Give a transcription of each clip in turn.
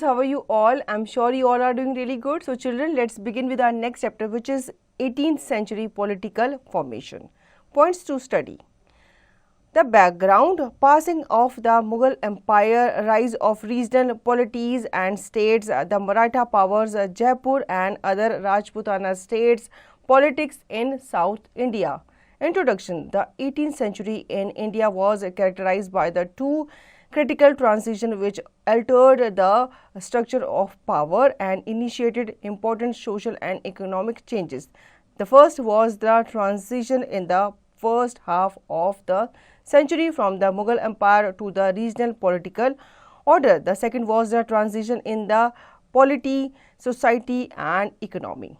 how are you all? I'm sure you all are doing really good. So children, let's begin with our next chapter, which is 18th century political formation. Points to study. The background: passing of the Mughal Empire, rise of regional polities and states, the Maratha powers, Jaipur and other Rajputana states, politics in South India. Introduction: the 18th century in India was characterized by the two critical transitions which altered the structure of power and initiated important social and economic changes. The first was the transition in the first half of the century from the Mughal Empire to the regional political order. The second was the transition in the polity, society and economy.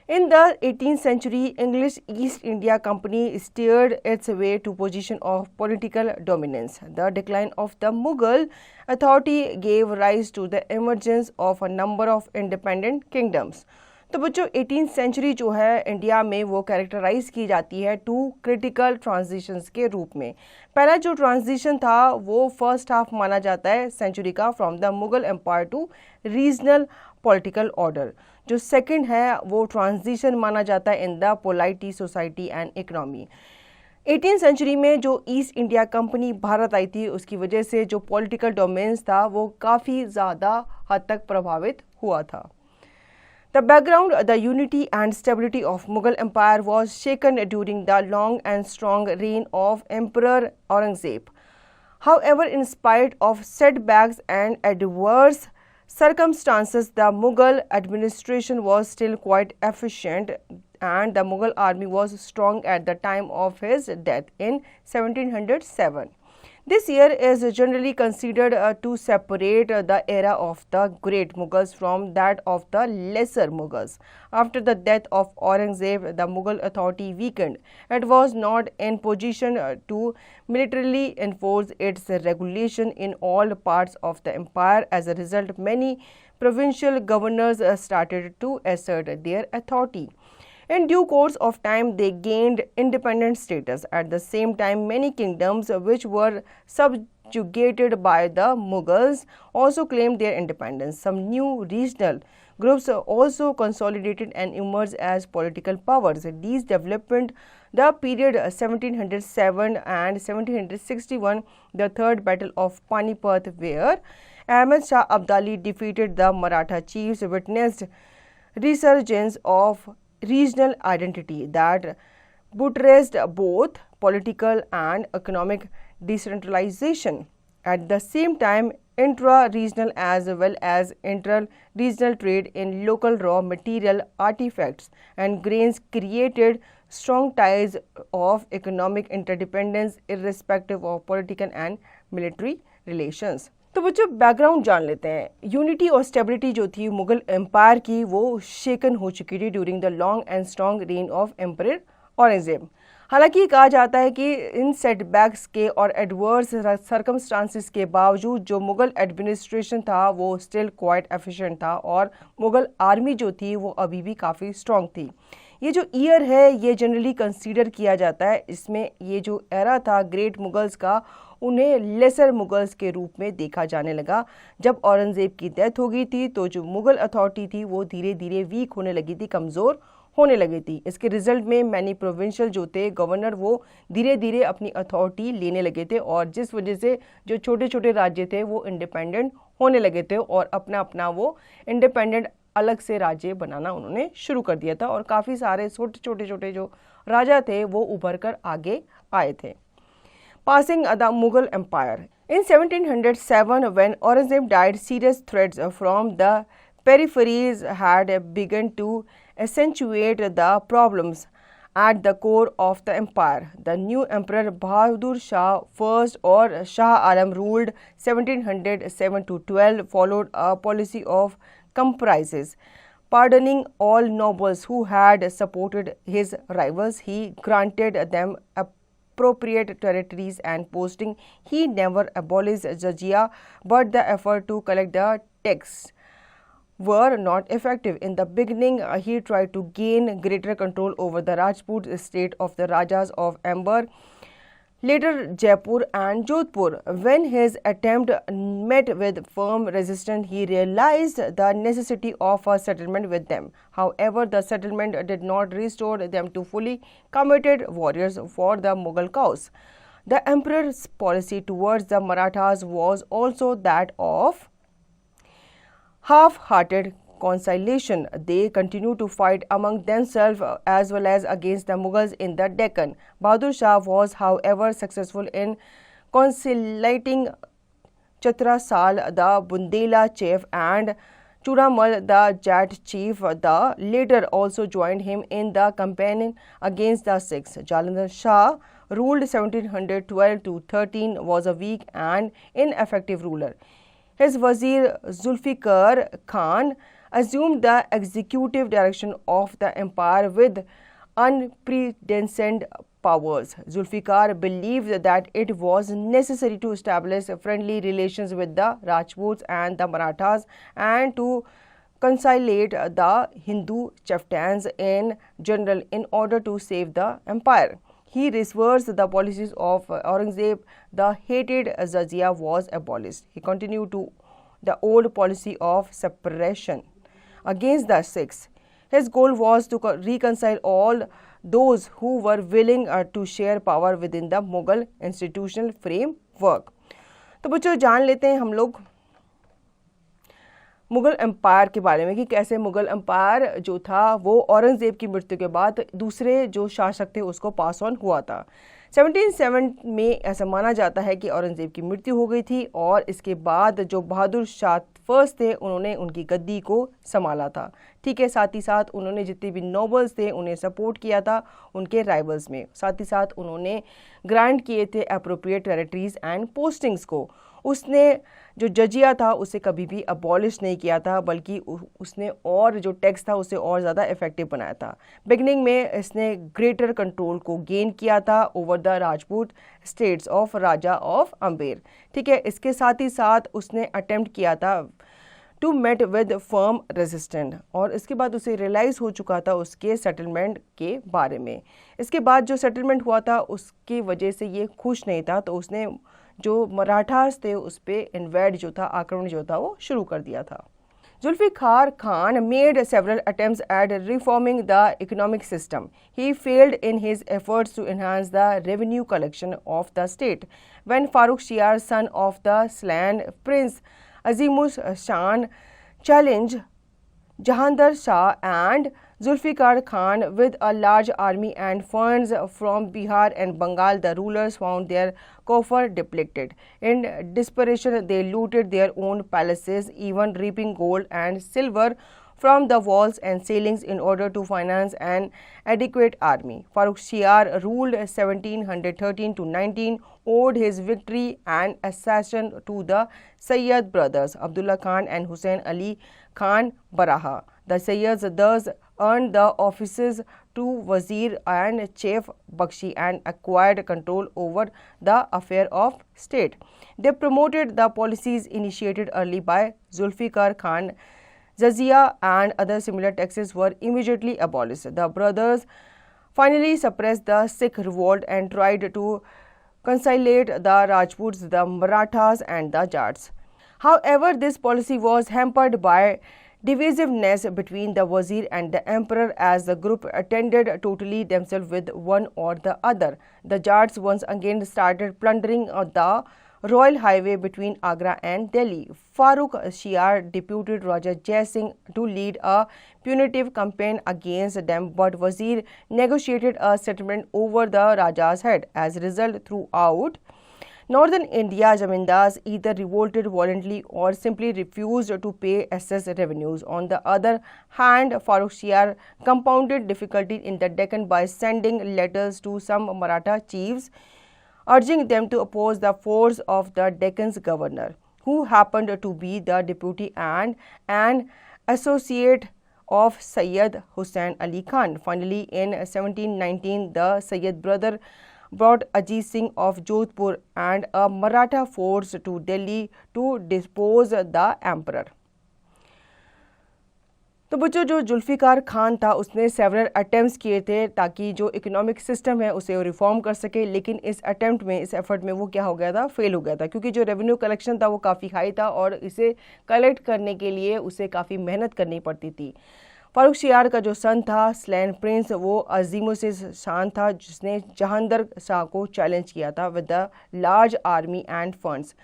In the 18th century, English East India Company steered its way to position of political dominance. The decline of the Mughal authority gave rise to the emergence of a number of independent kingdoms. तो बच्चों 18th century जो है India में वो characterise की जाती है to critical transitions के रूप में. पहला जो ट्रांजिशन था वो फर्स्ट हाफ माना जाता है सेंचुरी का, from the Mughal empire to regional political order. जो सेकंड है वो ट्रांजिशन माना जाता है in the polity, society and economy. 18th century में जो ईस्ट इंडिया कंपनी भारत आई थी उसकी वजह से जो पॉलिटिकल डोमेन्स था वो काफ़ी ज़्यादा हद तक प्रभावित हुआ था. The background: the unity and stability of Mughal Empire was shaken during the long and strong reign of Emperor Aurangzeb. However, in spite of setbacks and adverse circumstances, the Mughal administration was still quite efficient and the Mughal army was strong at the time of his death in 1707. This year is generally considered to separate the era of the Great Mughals from that of the Lesser Mughals. After the death of Aurangzeb, the Mughal authority weakened. It was not in position to militarily enforce its regulation in all parts of the empire. As a result, many provincial governors started to assert their authority. In due course of time, they gained independent status. At the same time, many kingdoms which were subjugated by the Mughals also claimed their independence. Some new regional groups also consolidated and emerged as political powers. These development the period 1707 and 1761, the Third Battle of Panipat, where Ahmad Shah Abdali defeated the Maratha chiefs, witnessed resurgence of regional identity that buttressed both political and economic decentralization. At the same time, intra-regional as well as inter-regional trade in local raw material, artifacts and grains created strong ties of economic interdependence irrespective of political and military relations. तो बच्चों background जान लेते हैं. Unity और stability जो थी Mughal empire की वो शेकन हो चुकी थी during the long and strong rain of emperor Aurangzeb. हालांकि कहा जाता है कि इन सेटबैक्स के और एडवर्स सर्कमस्टांसिस के बावजूद जो मुगल एडमिनिस्ट्रेशन था वो स्टिल क्वाइट एफिशिएंट था और मुगल आर्मी जो थी वो अभी भी काफ़ी स्ट्रॉन्ग थी. ये जो ईयर है ये जनरली कंसीडर किया जाता है, इसमें ये जो एरा था ग्रेट मुगल्स का उन्हें लेसर मुगल्स के रूप में देखा जाने लगा. जब औरंगजेब की डेथ हो गई थी तो जो मुगल अथॉरिटी थी वो धीरे धीरे वीक होने लगी थी, कमज़ोर होने लगी थी. इसके रिजल्ट में मैनी प्रोविंशियल जो थे गवर्नर वो धीरे धीरे अपनी अथॉरिटी लेने लगे थे और जिस वजह से जो छोटे छोटे राज्य थे वो इंडिपेंडेंट होने लगे थे और अपना अपना वो इंडिपेंडेंट अलग से राज्य बनाना उन्होंने शुरू कर दिया था और काफ़ी सारे छोटे छोटे जो राजा थे वो उभर कर आगे आए थे. Passing the Mughal Empire. In 1707, when Aurangzeb died, serious threats from the peripheries had begun to accentuate the problems at the core of the empire. The new emperor Bahadur Shah I or Shah Alam ruled 1707 to 12, followed a policy of compromises. Pardoning all nobles who had supported his rivals, he granted them appropriate territories and posting. He never abolished jizya, but the effort to collect the tax were not effective. In the beginning, he tried to gain greater control over the Rajput state of the Rajas of Amber, later Jaipur and Jodhpur. When his attempt met with firm resistance, he realized the necessity of a settlement with them. However, the settlement did not restore them to fully committed warriors for the Mughal cause. The emperor's policy towards the Marathas was also that of half-hearted conciliation. They continued to fight among themselves as well as against the Mughals in the Deccan. Bahadur Shah was, however, successful in conciliating Chatra Sal, the Bundela chief, and Churamal, the Jat chief. The latter also joined him in the campaign against the Sikhs. Jalandhar Shah, ruled 1712 to 13, was a weak and ineffective ruler. His Wazir Zulfikar Khan assumed the executive direction of the empire with unprecedented powers. Zulfikar believed that it was necessary to establish friendly relations with the Rajputs and the Marathas and to conciliate the Hindu chieftains in general in order to save the empire. He reversed the policies of Aurangzeb. The hated jizya was abolished. He continued to the old policy of suppression against the Sikhs. His goal was to reconcile all those who were willing to share power within the Mughal institutional framework. तो बच्चों जान लेते हैं हम लोग Mughal empire के बारे में कि कैसे मुग़ल एम्पायर जो था वो औरंगज़ेब की मृत्यु के बाद दूसरे जो शासक थे उसको पास ऑन हुआ था। 1707 में ऐसा माना जाता है कि औरंगज़ेब की मृत्यु हो गई थी और इसके बाद जो बहादुर शाह फर्स्ट थे उन्होंने उनकी गद्दी को संभाला था। ठीक है, साथ ही साथ उन्होंने जितने भी नोबल्स थे उन्हें सपोर्ट किया था उनके राइवल्स में। साथ ही साथ उन्होंने ग्रांट किए थे अप्रोप्रिएट टेरिटरीज एंड पोस्टिंग्स को। उसने जो जजिया था उसे कभी भी अबॉलिश नहीं किया था बल्कि उसने और जो टैक्स था उसे और ज़्यादा इफेक्टिव बनाया था। बिगनिंग में इसने ग्रेटर कंट्रोल को गेन किया था over the Rajput states of Raja of Amber. ठीक है, इसके साथ ही साथ उसने अटेम्प्ट किया था to meet with firm resistant और इसके बाद उसे रियलाइज़ हो चुका था उसके सेटलमेंट के बारे में। इसके बाद जो सेटलमेंट हुआ था उसकी वजह से ये खुश नहीं था तो उसने जो मराठास थे उस पर इन्वेड जो था आक्रमण जो था वो शुरू कर दिया था। Zulfikar Khan made several attempts at reforming the economic system. He failed in his efforts to enhance the revenue collection of the state. When Farrukh Shiar, son of the slain Prince Azimus Shan, challenged Jahandar Shah and Zulfikar Khan with a large army and funds from Bihar and Bengal, the rulers found their coffer depleted. In desperation, they looted their own palaces, even reaping gold and silver from the walls and ceilings in order to finance an adequate army. Farrukh Shiar ruled 1713 to 19, owed his victory and accession to the Sayyid brothers Abdullah Khan and Hussain Ali Khan Baraha. The Sayyids thus earned the offices to Wazir and Chief Bakshi and acquired control over the affair of state. They promoted the policies initiated early by Zulfikar Khan. Jizya and other similar taxes were immediately abolished. The brothers finally suppressed the Sikh revolt and tried to conciliate the Rajputs, the Marathas and the Jats. However, this policy was hampered by divisiveness between the Wazir and the Emperor as the group attended totally themselves with one or the other. The Jats once again started plundering the royal highway between Agra and Delhi. Farrukh Shiar deputed Raja Jai Singh to lead a punitive campaign against them, but Wazir negotiated a settlement over the Raja's head. As a result, throughout Northern India, zamindars either revolted violently or simply refused to pay excess revenues. On the other hand, Farrukh Shiar compounded difficulty in the Deccan by sending letters to some Maratha chiefs, urging them to oppose the force of the Deccan's governor, who happened to be the deputy and an associate of Sayyid Hussain Ali Khan. Finally, in 1719, the Sayyid brother brought Ajit Singh of Jodhpur and a Maratha force to Delhi to depose the emperor. तो बच्चों, जो जुल्फ़िकार खान था उसने several attempts किए थे ताकि जो economic system है उसे रिफॉर्म कर सके, लेकिन इस अटेम्प्ट में, इस एफर्ट में वो क्या हो गया था, फेल हो गया था, क्योंकि जो रेवेन्यू कलेक्शन था वो काफ़ी हाई था और इसे कलेक्ट करने के लिए उसे काफ़ी मेहनत करनी पड़ती थी। फारूक शियार का जो सन था स्लैन प्रिंस, वो अजीमो से शान था, जिसने जहांगीर शाह को चैलेंज किया था with the large army end funds,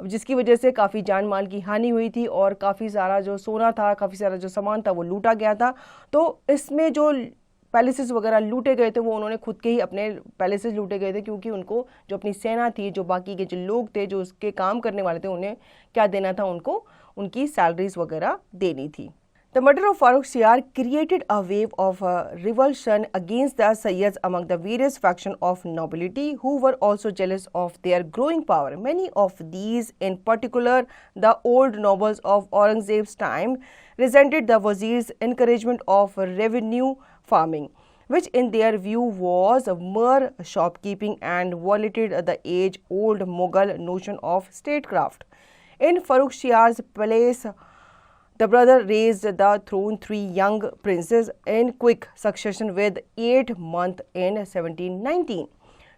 जिसकी वजह से काफ़ी जान माल की हानि हुई थी और काफ़ी सारा जो सोना था, काफ़ी सारा जो सामान था वो लूटा गया था। तो इसमें जो पैलेसेस वगैरह लूटे गए थे वो उन्होंने खुद के ही अपने पैलेसेस लूटे गए थे, क्योंकि उनको जो अपनी सेना थी, जो बाकी के जो लोग थे जो उसके काम करने वाले थे, उन्हें क्या देना था, उनको उनकी सैलरीज वगैरह देनी थी। The murder of Farooq Shiar created a wave of revulsion against the Sayyids among the various factions of nobility who were also jealous of their growing power. Many of these, in particular the old nobles of Aurangzeb's time, resented the wazir's encouragement of revenue farming, which in their view was mere shopkeeping and violated the age-old Mughal notion of statecraft. In Farooq Shiar's palace, the brother raised the throne 3 young princes in quick succession with 8 months in 1719.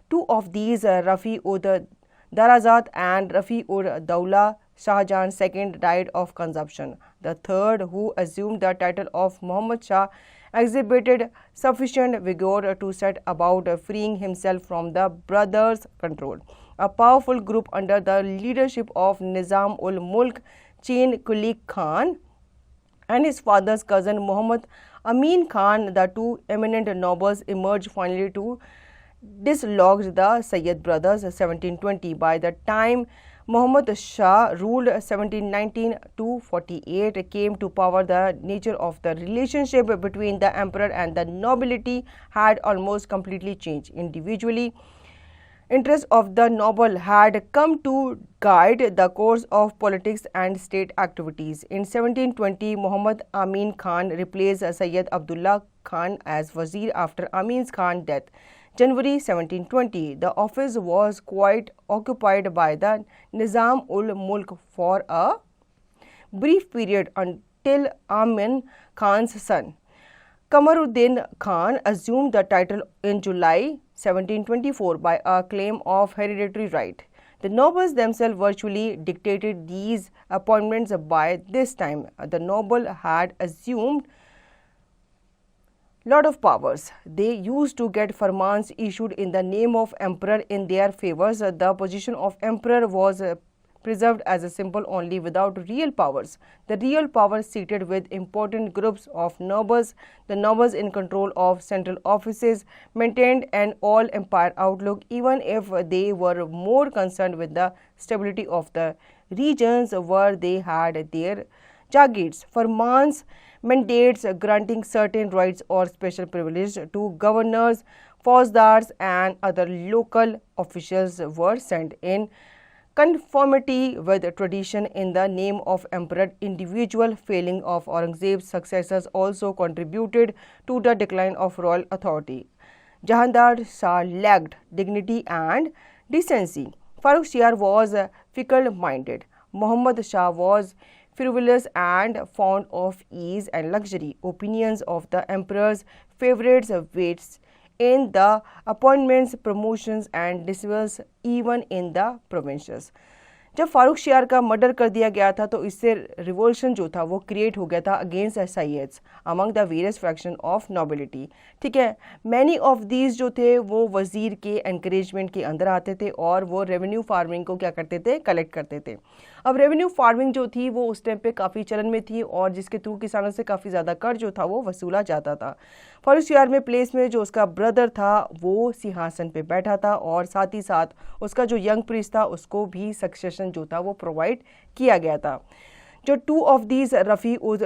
Two of these, Rafi-ud-Darazat and Rafi-ud-Dawla Shahjahan II, died of consumption. The third, who assumed the title of Muhammad Shah, exhibited sufficient vigor to set about freeing himself from the brothers' control. A powerful group under the leadership of Nizam-ul-Mulk Chain Kulik Khan and his father's cousin Muhammad Amin Khan, the two eminent nobles, emerged finally to dislodge the Sayyid brothers 1720. By the time Muhammad Shah ruled 1719 to 48 came to power, the nature of the relationship between the emperor and the nobility had almost completely changed. Individually, interests of the noble had come to guide the course of politics and state activities. In 1720, Muhammad Amin Khan replaced Sayyid Abdullah Khan as Wazir after Amin Khan's death. January 1720, the office was quite occupied by the Nizam-ul-Mulk for a brief period until Amin Khan's son, Kamaruddin Khan, assumed the title in July 1724 by a claim of hereditary right. The nobles themselves virtually dictated these appointments. By this time, the noble had assumed lot of powers. They used to get farmans issued in the name of emperor in their favors. The position of emperor was preserved as a symbol only, without real powers. The real power seated with important groups of nobles. The nobles in control of central offices maintained an all-empire outlook, even if they were more concerned with the stability of the regions where they had their jagirs. Farmans, mandates granting certain rights or special privileges to governors, fauzdars and other local officials were sent in conformity with tradition in the name of emperor. Individual failing of Aurangzeb's successors also contributed to the decline of royal authority. Jahandar Shah lacked dignity and decency. Farooq Shiar was fickle-minded. Muhammad Shah was frivolous and fond of ease and luxury. Opinions of the emperor's favorites weights in the appointments, promotions and dismissals even in the provinces. जब फारूक शियार का murder कर दिया गया था तो इससे revolution जो था वो क्रिएट हो गया था against Sayyids among the various fraction of nobility. ठीक है, मैनी ऑफ दीज जो थे वो वजीर के एनकरेजमेंट के अंदर आते थे और वो रेवेन्यू फार्मिंग को क्या करते थे, कलेक्ट करते थे। अब रेवेन्यू फार्मिंग जो थी वो उस टाइम पे काफ़ी चलन में थी और जिसके थ्रू किसानों से काफ़ी ज़्यादा कर जो था वो वसूला जाता था। फारूक शियार में प्लेस में जो उसका ब्रदर था वो सिंहासन पे बैठा था और साथ ही साथ उसका जो यंग प्रिंस था उसको भी सक्सेशन जो था वो प्रोवाइड किया गया था। जो टू ऑफ दीज रफ़ी उद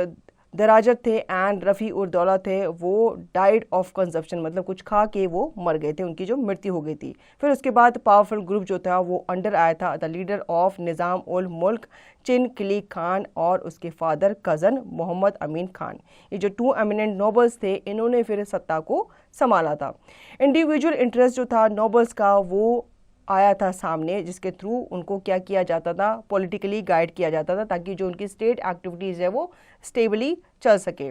दराजत थे एंड रफ़ी उद दौला थे वो डाइड ऑफ कंजप्शन, मतलब कुछ खा के वो मर गए थे, उनकी जो मृत्यु हो गई थी। फिर उसके बाद पावरफुल ग्रुप जो था वो अंडर आया था द लीडर ऑफ निज़ाम उल मुल्क चिन किलीक खान और उसके फादर कज़न मोहम्मद अमीन खान। ये जो टू एमिनेंट नोबल्स थे इन्होंने फिर सत्ता को संभाला था। इंडिविजुअल इंटरेस्ट जो था नोबल्स का वो आया था सामने, जिसके थ्रू उनको क्या किया जाता था, पॉलिटिकली गाइड किया जाता था, ताकि जो उनकी स्टेट एक्टिविटीज़ है वो स्टेबली चल सके।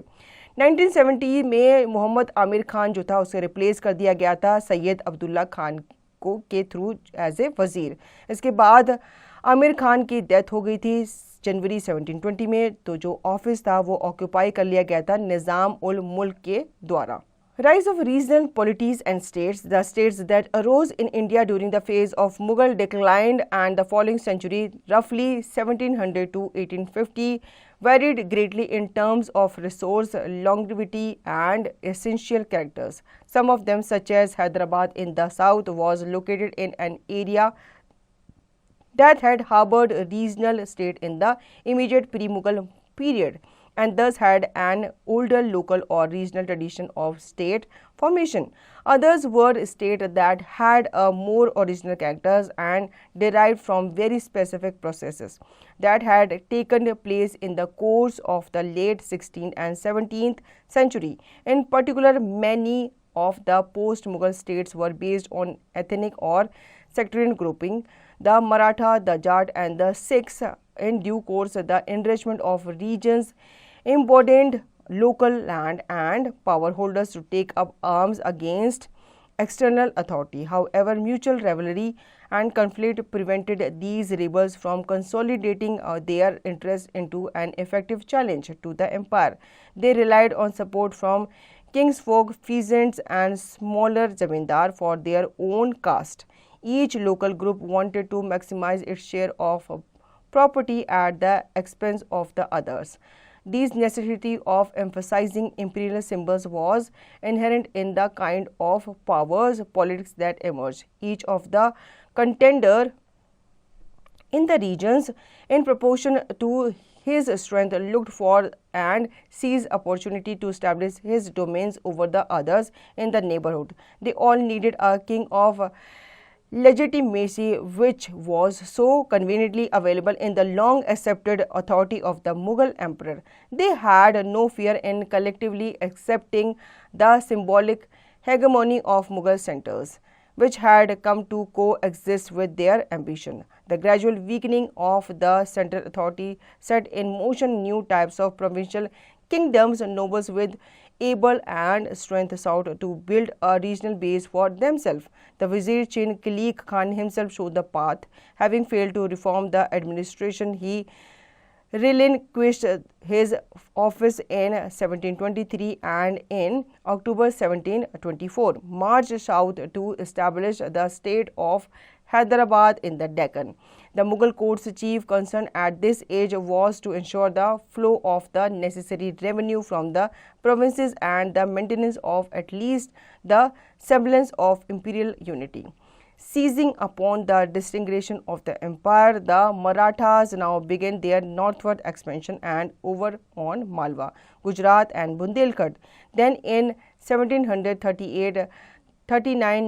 1970 में मोहम्मद आमिर खान जो था उसे रिप्लेस कर दिया गया था सैयद अब्दुल्ला खान को के थ्रू एज ए वज़ीर। इसके बाद आमिर खान की डेथ हो गई थी जनवरी 1720 में, तो जो ऑफिस था वो ऑक्यूपाई कर लिया गया था निज़ाम उल मुल्क के द्वारा। Rise of regional polities and states. The states that arose in India during the phase of Mughal decline and the following century, roughly 1700 to 1850, varied greatly in terms of resource, longevity, and essential characters. Some of them, such as Hyderabad in the south, was located in an area that had harbored a regional state in the immediate pre-Mughal period, and thus had an older local or regional tradition of state formation. Others were states that had a more original characters and derived from very specific processes that had taken place in the course of the late 16th and 17th century. In particular, many of the post-Mughal states were based on ethnic or sectarian grouping. The Maratha, the Jat, and the Sikhs. In due course, the enrichment of regions emboldened local land and power holders to take up arms against external authority. However, mutual rivalry and conflict prevented these rebels from consolidating their interests into an effective challenge to the empire. They relied on support from kingsfolk, peasants, and smaller zamindar for their own caste. Each local group wanted to maximize its share of property at the expense of the others. This necessity of emphasizing imperial symbols was inherent in the kind of powers politics that emerged. Each of the contender in the regions, in proportion to his strength, looked for and seized opportunity to establish his domains over the others in the neighborhood. They all needed a king of legitimacy, which was so conveniently available in the long accepted authority of the Mughal emperor. They had no fear in collectively accepting the symbolic hegemony of Mughal centers, which had come to coexist with their ambition. The gradual weakening of the central authority set in motion new types of provincial kingdoms. Nobles with able and strength sought to build a regional base for themselves. The Vizier Chin Kilik Khan himself showed the path. Having failed to reform the administration, he relinquished his office in 1723 and in October 1724 marched south to establish the state of Hyderabad in the Deccan. The Mughal court's chief concern at this age was to ensure the flow of the necessary revenue from the provinces and the maintenance of at least the semblance of imperial unity. Seizing upon the disintegration of the empire, the Marathas now began their northward expansion and over on Malwa, Gujarat and Bundelkhand. Then in 1738-39,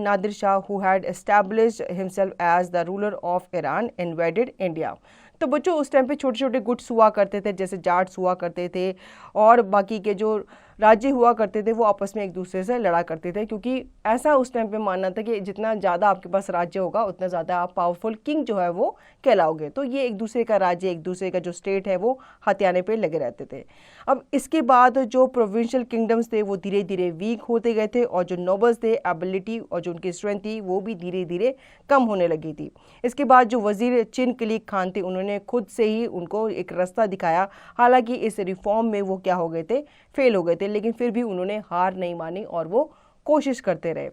Nadir Shah, who had established himself as the ruler of Iran, invaded India. तो बच्चों उस time पे छोटे छोटे गुट्स हुआ करते थे, जैसे जाट्स हुआ करते थे और बाकी के जो राज्य हुआ करते थे वो आपस में एक दूसरे से लड़ा करते थे, क्योंकि ऐसा उस टाइम पे मानना था कि जितना ज़्यादा आपके पास राज्य होगा उतना ज़्यादा आप पावरफुल किंग जो है वो कहलाओगे। तो ये एक दूसरे का राज्य, एक दूसरे का जो स्टेट है वो हथियाने पे लगे रहते थे। अब इसके बाद जो प्रोविंशियल किंगडम्स थे वो धीरे धीरे वीक होते गए थे और जो नोबल्स थे, एबिलिटी और जो उनकी स्ट्रेंथ थी वो भी धीरे धीरे कम होने लगी थी। इसके बाद जो वजीर चिन किलिक खान थे उन्होंने खुद से ही उनको एक रास्ता दिखाया। हालांकि इस रिफॉर्म में वो क्या हो गए थे, फेल हो गए थे, लेकिन फिर भी उन्होंने हार नहीं मानी और वो कोशिश करते रहे।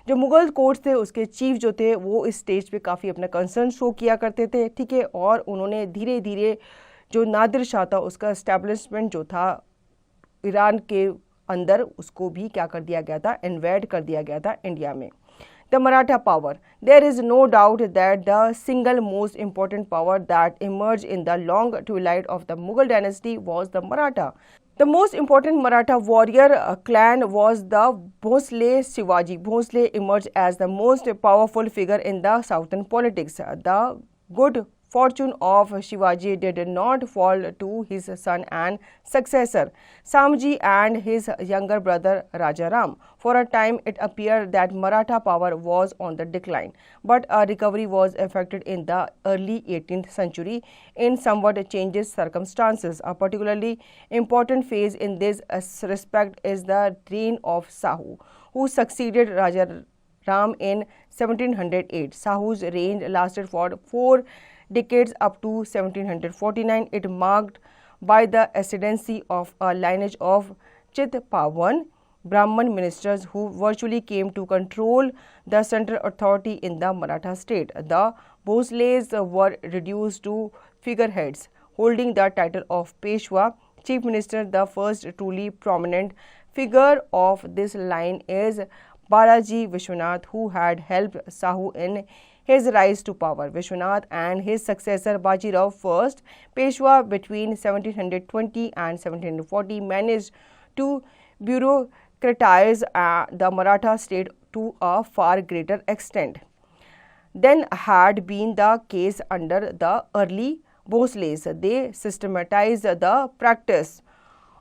जो मुगल कोर्ट्स थे उसके चीफ जो थे वो इस स्टेज पे काफ़ी अपना कंसर्न शो किया करते थे, ठीक है, और उन्होंने धीरे धीरे जो नादिर शाह था उसका एस्टेब्लिशमेंट जो था ईरान के अंदर उसको भी क्या कर दिया गया था, इन्वेड कर दिया गया था इंडिया में। The Maratha power. There is no doubt that the single most important power that emerged in the long twilight of the Mughal dynasty was the Maratha. The most important Maratha warrior clan was the Bhosle Shivaji. Bhosle emerged as the most powerful figure in the southern politics. The good fortune of Shivaji did not fall to his son and successor Samji and his younger brother Rajaram. For a time, it appeared that Maratha power was on the decline, but a recovery was effected in the early 18th century in somewhat changed circumstances. A particularly important phase in this respect is the reign of Sahu, who succeeded Rajaram in 1708. Sahu's reign lasted for 4 decades up to 1749. It marked by the ascendancy of a lineage of Chitpavan Brahman ministers who virtually came to control the central authority in the Maratha state. The Bhosles were reduced to figureheads, holding the title of Peshwa, chief minister. The first truly prominent figure of this line is Balaji Vishwanath, who had helped Sahu in his rise to power. Vishwanath and his successor Bajirao I, Peshwa between 1720 and 1740, managed to bureaucratize the Maratha state to a far greater extent than had been the case under the early Bhosles. They systematized the practice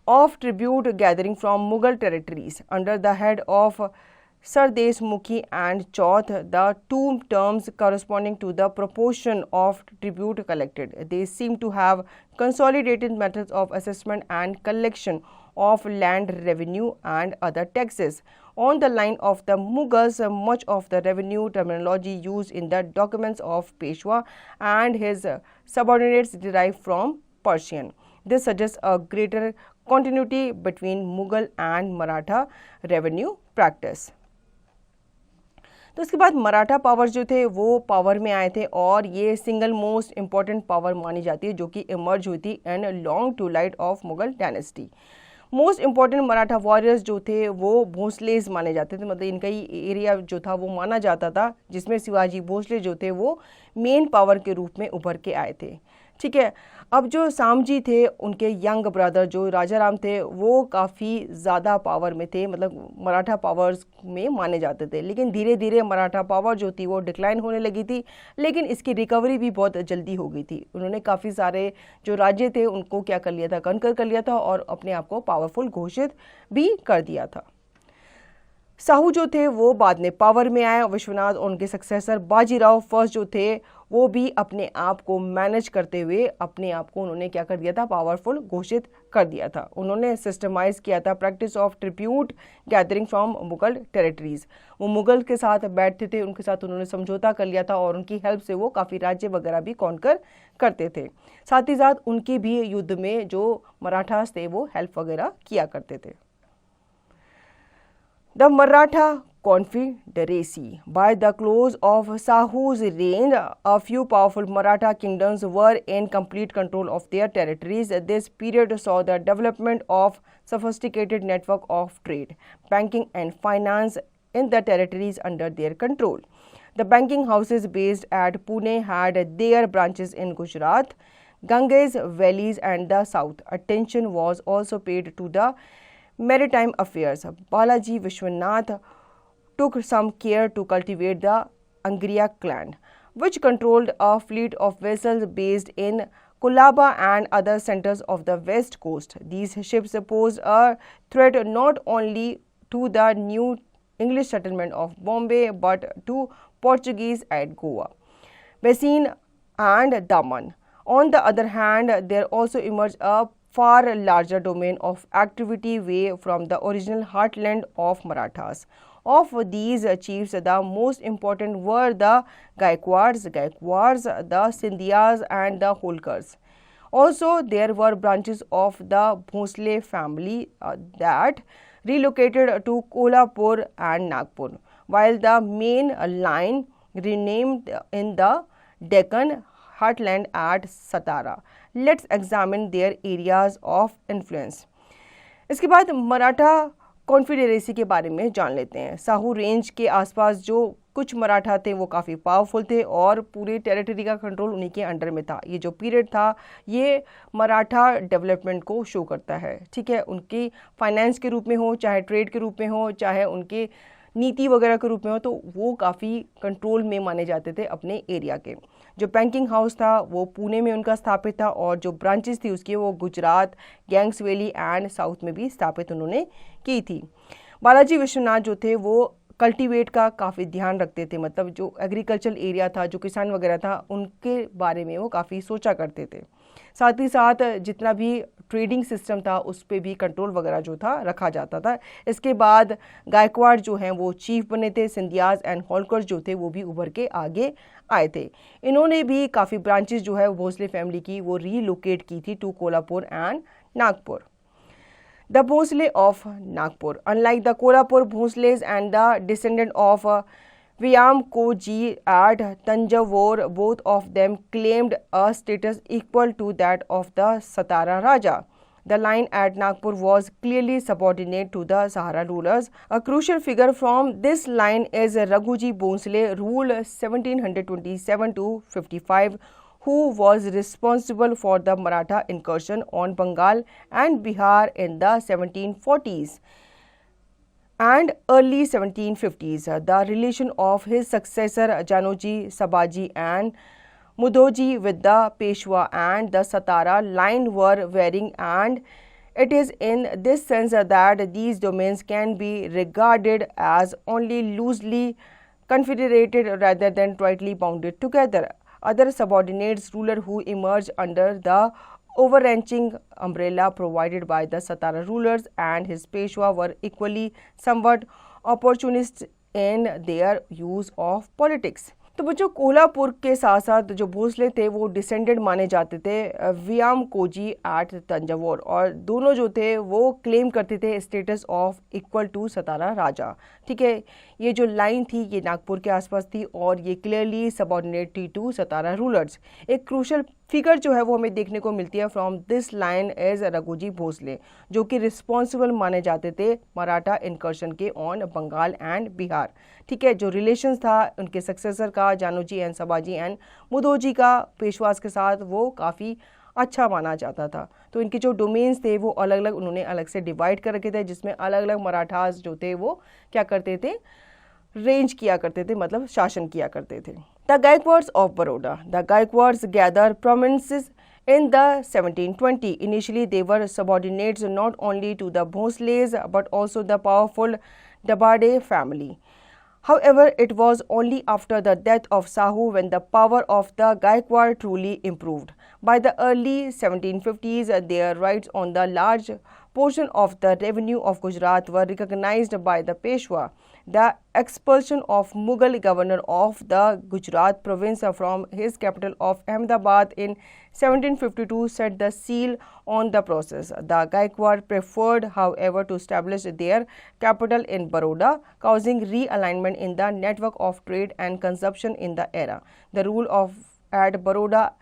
of tribute gathering from Mughal territories under the head of Sardeshmukhi and Chauth, the two terms corresponding to the proportion of tribute collected. They seem to have consolidated methods of assessment and collection of land revenue and other taxes. On the line of the Mughals, much of the revenue terminology used in the documents of Peshwa and his subordinates derived from Persian. This suggests a greater continuity between Mughal and Maratha revenue practice. तो उसके बाद Maratha power जो थे वो power में आए थे और ये सिंगल मोस्ट इम्पॉर्टेंट पावर मानी जाती है जो कि इमर्ज हुई थी in long to light of Mughal dynasty. Most important Maratha warriors जो थे वो भोसलेज माने जाते थे, मतलब इनका ही एरिया जो था वो माना जाता था, जिसमें शिवाजी भोसले जो थे वो मेन पावर के रूप में उभर के आए थे. ठीक है. अब जो सामजी थे उनके यंग ब्रदर जो राजाराम थे वो काफ़ी ज़्यादा पावर में थे, मतलब मराठा पावर्स में माने जाते थे. लेकिन धीरे धीरे मराठा पावर जो थी वो डिक्लाइन होने लगी थी, लेकिन इसकी रिकवरी भी बहुत जल्दी हो गई थी. उन्होंने काफ़ी सारे जो राज्य थे उनको क्या कर लिया था, कनकर कर लिया था और अपने आप को पावरफुल घोषित भी कर दिया था. साहू जो थे वो बाद में पावर में आए. विश्वनाथ और उनके सक्सेसर बाजीराव फर्स्ट जो थे वो भी अपने आप को मैनेज करते हुए अपने आप को उन्होंने क्या कर दिया था, पावरफुल घोषित कर दिया था. उन्होंने सिस्टमाइज किया था practice of tribute gathering from Mughal territories. वो मुगल के साथ बैठते थे, उनके साथ उन्होंने समझौता कर लिया था और उनकी हेल्प से वो काफ़ी राज्य वगैरह भी कॉन्कर करते थे. साथ ही साथ उनकी भी युद्ध में जो मराठास थे वो हेल्प वगैरह किया करते थे. The Maratha Confederacy. By the close of Sahu's reign, a few powerful Maratha kingdoms were in complete control of their territories. This period saw the development of sophisticated network of trade, banking and finance in the territories under their control. The banking houses based at Pune had their branches in Gujarat, Ganges valleys and the south. Attention was also paid to the maritime affairs. Balaji Vishwanath took some care to cultivate the Angriya clan, which controlled a fleet of vessels based in Kolaba and other centers of the west coast. These ships posed a threat not only to the new English settlement of Bombay but to Portuguese at Goa, Basin and Daman. On the other hand, there also emerged a far larger domain of activity away from the original heartland of Marathas. Of these chiefs, the most important were the Gaikwads, the Scindias and the Holkars. Also, there were branches of the Bhosle family that relocated to Kolhapur and Nagpur, while the main line renamed in the Deccan heartland at Satara. Let's examine their areas of influence. इसके बाद Maratha confederacy के बारे में जान लेते हैं. Sahu range के आसपास जो कुछ मराठा थे वो काफ़ी पावरफुल थे और पूरे टेरिटरी का कंट्रोल उन्हीं के अंडर में था. ये जो पीरियड था ये मराठा डेवलपमेंट को शो करता है. ठीक है. उनकी फाइनेंस के रूप में हो, चाहे ट्रेड के रूप में हो, चाहे उनके नीति वगैरह के रूप में हो, तो वो काफ़ी कंट्रोल में माने जाते थे अपने एरिया के। जो बैंकिंग हाउस था वो पुणे में उनका स्थापित था, और जो ब्रांचेस थी उसकी वो Gujarat, gangs valley and south में भी स्थापित उन्होंने की थी। बालाजी विश्वनाथ जो थे वो कल्टीवेट का काफ़ी ध्यान रखते थे, मतलब जो एग्रीकल्चरल एरिया था, जो किसान वगैरह था, उनके बारे में वो काफ़ी सोचा करते थे। साथ ही साथ जितना भी ट्रेडिंग सिस्टम था उस पर भी कंट्रोल वगैरह जो था रखा जाता था। इसके बाद गायकवाड़ जो हैं वो चीफ बने थे, सिंधियाज एंड होलकर जो थे वो भी उभर के आगे आए थे। इन्होंने भी काफ़ी ब्रांचेस जो है भोसले फैमिली की वो रीलोकेट की थी to Kolhapur and Nagpur. The Bhosle of Nagpur. Unlike the Kolhapur Bhosles and the descendant of Vyamkoji at Tanjavur, both of them claimed a status equal to that of the Satara Raja. The line at Nagpur was clearly subordinate to the Sahara rulers. A crucial figure from this line is Raghuji Bhosle, ruled 1727 to 55, who was responsible for the Maratha incursion on Bengal and Bihar in the 1740s and early 1750s. The relation of his successor Janoji, Sabaji and Mudhoji with the Peshwa and the Satara line were varying, and it is in this sense that these domains can be regarded as only loosely confederated rather than tightly bounded together. Other subordinates ruler who emerged under the overarching umbrella provided by the Satara rulers and his Peshwa were equally somewhat opportunists in their use of politics. तो बच्चों कोल्हापुर के साथ साथ जो भोसले थे वो descended माने जाते थे व्यामकोजी एट तंजावुर, और दोनों जो थे वो क्लेम करते थे स्टेटस ऑफ इक्वल टू सतारा राजा। ठीक है, ये जो लाइन थी ये नागपुर के आसपास थी और ये क्लियरली सबऑर्डिनेट थी टू सतारा रूलर्स। एक क्रूशल फिगर जो है वो हमें देखने को मिलती है from this line as Raghuji Bhosle, जो कि रिस्पॉन्सिबल माने जाते थे मराठा इनकर्शन के ऑन बंगाल एंड बिहार। ठीक है, जो रिलेशंस था उनके सक्सेसर का जानोजी एंड सबाजी एंड मुदोजी का पेशवास के साथ वो काफ़ी अच्छा माना जाता था। तो इनके जो डोमेन्स थे वो अलग अलग उन्होंने अलग से डिवाइड कर रखे थे, जिसमें अलग अलग मराठास जो थे वो क्या करते थे, रेंज किया करते थे, मतलब शासन किया करते थे। The Gaikwads of Baroda. The Gaikwads gathered prominence in the 1720. Initially, they were subordinates not only to the Bhosles but also the powerful Dabade family. However, it was only after the death of Sahu when the power of the Gaikwad truly improved. By the early 1750s, their rights on the large portion of the revenue of Gujarat were recognized by the Peshwa. The expulsion of Mughal governor of the Gujarat province from his capital of Ahmedabad in 1752 set the seal on the process. The Gaikwad preferred, however, to establish their capital in Baroda, causing realignment in the network of trade and consumption in the era. The rule of at Baroda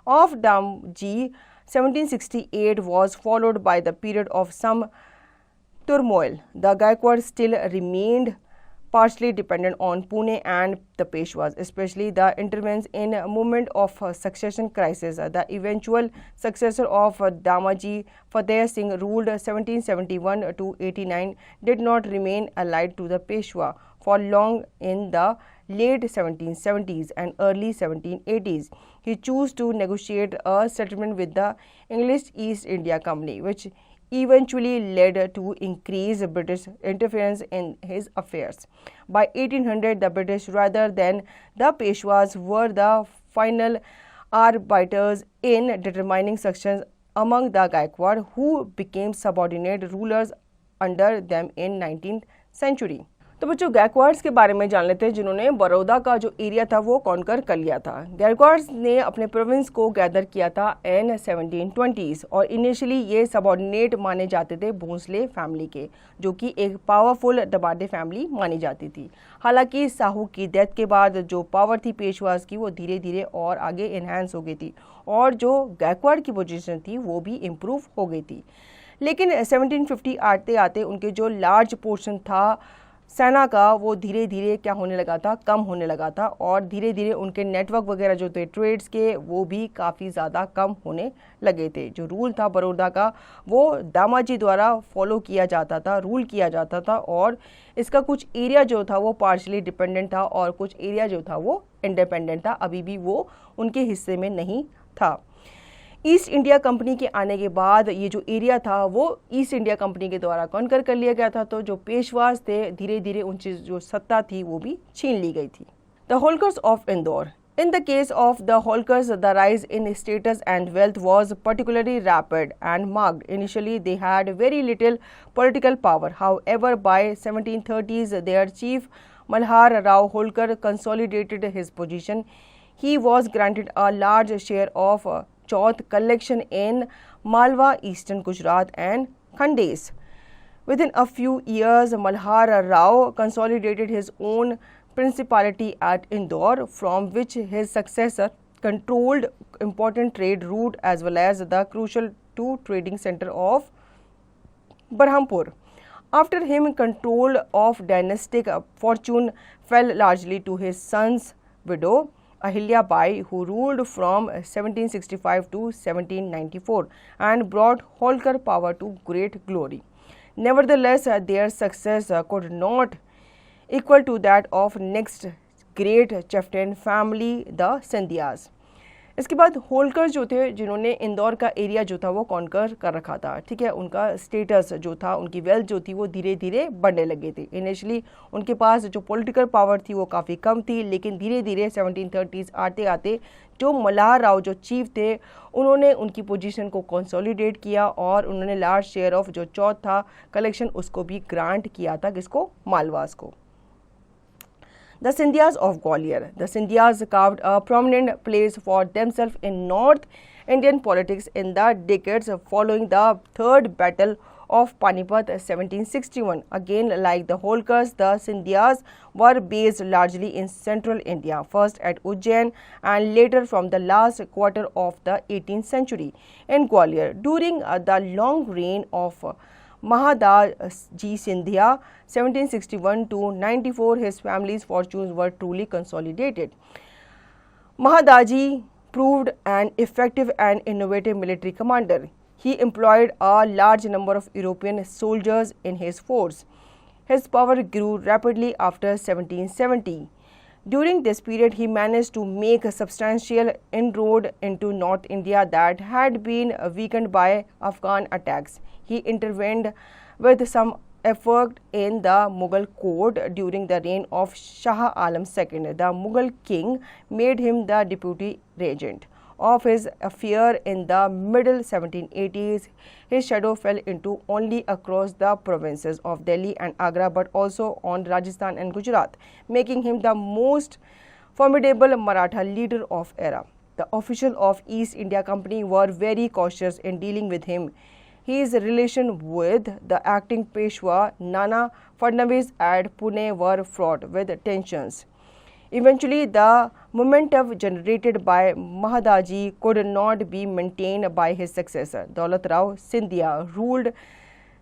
of Damji 1768 was followed by the period of some turmoil. The Gaikwad still remained partially dependent on Pune and the Peshwas, especially the interventions in a moment of succession crisis. The eventual successor of Damaji, Fateh Singh, ruled 1771 to 89, did not remain allied to the Peshwa for long. In the late 1770s and early 1780s, he chose to negotiate a settlement with the English East India Company, which eventually led to increased British interference in his affairs. By 1800, the British, rather than the Peshwas, were the final arbiters in determining succession among the Gaikwad, who became subordinate rulers under them in 19th century. तो बच्चों गायकवाड्स के बारे में जान लेते हैं, जिन्होंने बड़ौदा का जो एरिया था वो कॉन्कर कर लिया था। गायकवाड्स ने अपने प्रोविंस को गैदर किया था इन 1720s और इनिशियली ये सबऑर्डिनेट माने जाते थे भोसले फैमिली के, जो कि एक पावरफुल दबाडे फैमिली मानी जाती थी। हालांकि साहू की डेथ के बाद जो पावर थी पेशवास की वो धीरे धीरे और आगे इन्हांस हो गई थी और जो गायकवाड़ की पोजीशन थी वो भी इम्प्रूव हो गई थी। लेकिन 1750 आते आते उनके जो लार्ज पोर्शन था सेना का वो धीरे धीरे क्या होने लगा था, कम होने लगा था, और धीरे धीरे उनके नेटवर्क वगैरह जो थे ट्रेड्स के वो भी काफ़ी ज़्यादा कम होने लगे थे। जो रूल था बड़ौदा का वो दामाजी द्वारा फॉलो किया जाता था, रूल किया जाता था, और इसका कुछ एरिया जो था वो पार्शली डिपेंडेंट था और कुछ एरिया जो था वो इंडिपेंडेंट था, अभी भी वो उनके हिस्से में नहीं था। ईस्ट इंडिया कंपनी के आने के बाद ये जो एरिया था वो ईस्ट इंडिया कंपनी के द्वारा कॉन्कर कर लिया गया था, तो जो पेशवाज थे धीरे धीरे उनकी जो सत्ता थी वो भी छीन ली गई थी। The Holkars of Indore. In the case of the Holkars, the rise in status and wealth was particularly rapid and marked. Initially, they had very little political power. However, by 1730s, their chief Malhar Rao Holkar consolidated his position. He was granted a large share of Chauth collection in Malwa, eastern Gujarat and Khandes. Within a few years, Malhar Rao consolidated his own principality at Indore, from which his successor controlled important trade route as well as the crucial two trading center of Berhampur. After him, control of dynastic fortune fell largely to his son's widow, Ahilya Bai, who ruled from 1765 to 1794 and brought Holkar power to great glory. Nevertheless, their success could not equal to that of next great chieftain family, the Scindias. इसके बाद होलकर जो थे जिन्होंने इंदौर का area जो था वो conquer कर रखा था, ठीक है, उनका स्टेटस जो था, उनकी वेल्थ जो थी वो धीरे धीरे बढ़ने लगे थे। इनिशियली उनके पास जो पॉलिटिकल पावर थी वो काफ़ी कम थी, लेकिन धीरे धीरे 1730s आते आते जो मल्हार राव जो चीफ थे उन्होंने उनकी पोजीशन को कंसोलिडेट किया और उन्होंने लार्ज शेयर ऑफ जो चौथ था कलेक्शन उसको भी ग्रांट किया था, किसको, मालवास को। The Scindias of Gwalior. The Scindias carved a prominent place for themselves in North Indian politics in the decades following the Third Battle of Panipat 1761. Again, like the Holkars, the Scindias were based largely in central India, first at Ujjain and later from the last quarter of the 18th century in Gwalior. During the long reign of Mahadaji Scindia 1761 to 94, his family's fortunes were truly consolidated. Mahadaji proved an effective and innovative military commander. He employed a large number of European soldiers in his force. His power grew rapidly after 1770. During this period, he managed to make a substantial inroad into North India that had been weakened by Afghan attacks. He intervened with some effort in the Mughal court during the reign of Shah Alam II. The Mughal king made him the deputy regent of his affair in the middle 1780s. His shadow fell into only across the provinces of Delhi and Agra, but also on Rajasthan and Gujarat, making him the most formidable Maratha leader of era. The officials of East India Company were very cautious in dealing with him. His relation with the acting Peshwa Nana Fadnavis at Pune were fraught with tensions. Eventually, the momentum generated by Mahadaji could not be maintained by his successor, Daulat Rao Scindia, ruled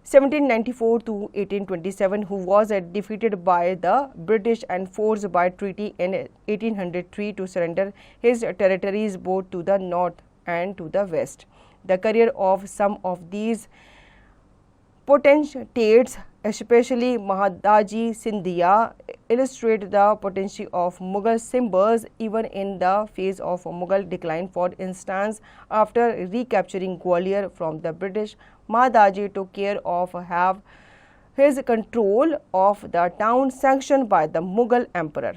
1794 to 1827, who was defeated by the British and forced by treaty in 1803 to surrender his territories both to the north and to the west. The career of some of these potentates, especially Mahadaji Scindia, illustrate the potency of Mughal symbols even in the face of Mughal decline. For instance, after recapturing Gwalior from the British, Mahadaji took care of have his control of the town sanctioned by the Mughal emperor.